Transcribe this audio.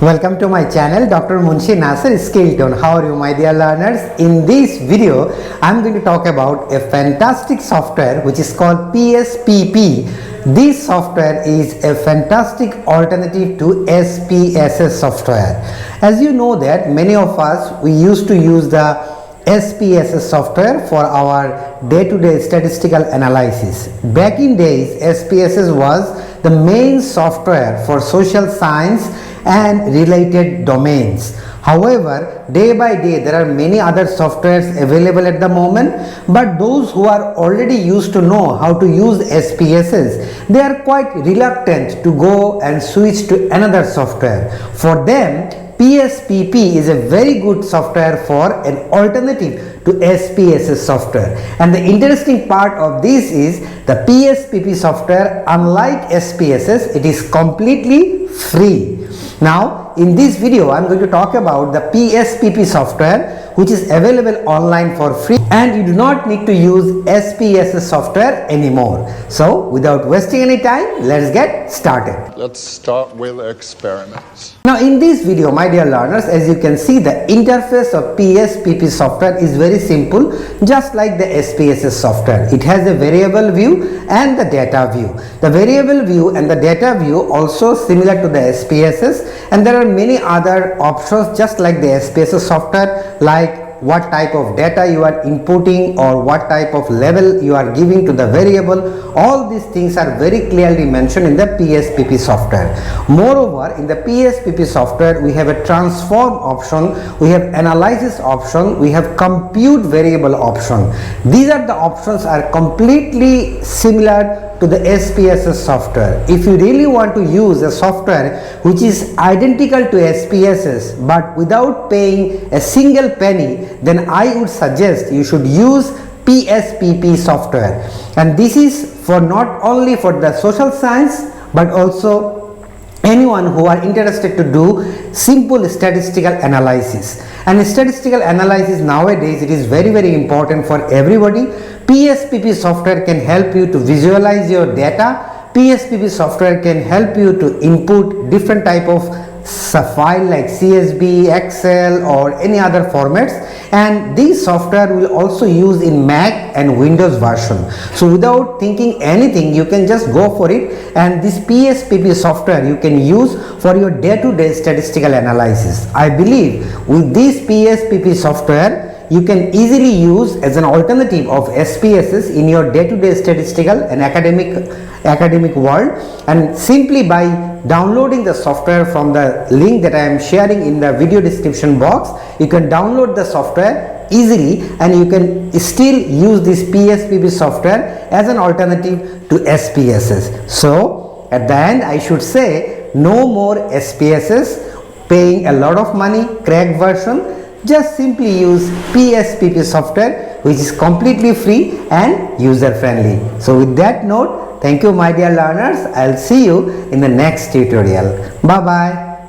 Welcome to my channel Dr. Munshi Nasser Skill Tone. How are you my dear learners? In this video I am going to talk about a fantastic software which is called PSPP. This software is a fantastic alternative to SPSS software. As you know that many of us we used to use the SPSS software for our day-to-day statistical analysis. Back in days, SPSS was the main software for social science and related domains. However, day by day there are many other softwares available at the moment, but those who are already used to know how to use SPSS, they are quite reluctant to go and switch to another software. For them, PSPP is a very good software for an alternative to SPSS software. And the interesting part of this is the PSPP software, unlike SPSS, it is completely free. Now, in this video, I am going to talk about the PSPP software which is available online for free, and you do not need to use SPSS software anymore. So, without wasting any time, let's get started. Let's start with experiments. Now, in this video, my dear learners, as you can see, the interface of PSPP software is very simple, just like the SPSS software. It has a variable view and the data view. The variable view and the data view also similar to the SPSS, and there are many other options just like the SPSS software, like what type of data you are inputting or what type of level you are giving to the variable. All these things are very clearly mentioned in the PSPP software. Moreover, in the PSPP software we have a transform option, we have analysis option, we have compute variable option. These are the options are completely similar to the SPSS software. If you really want to use a software which is identical to SPSS but without paying a single penny, then I would suggest you should use PSPP software. And this is for not only for the social science but also anyone who are interested to do simple statistical analysis. And statistical analysis nowadays, it is very important for everybody. PSPP software can help you to visualize your data. PSPP software can help you to input different type of file like CSV, Excel or any other formats, and this software will also use in Mac and Windows version. So without thinking anything, you can just go for it, and this PSPP software you can use for your day-to-day statistical analysis. I believe with this PSPP software you can easily use as an alternative of SPSS in your day-to-day statistical and academic world. And simply by downloading the software from the link that I am sharing in the video description box, you can download the software easily and you can still use this PSPP software as an alternative to SPSS. So at the end I should say, no more SPSS, paying a lot of money, cracked version. Just simply use PSPP software which is completely free and user friendly. So with that note, thank you my dear learners. I'll see you in the next tutorial. Bye bye.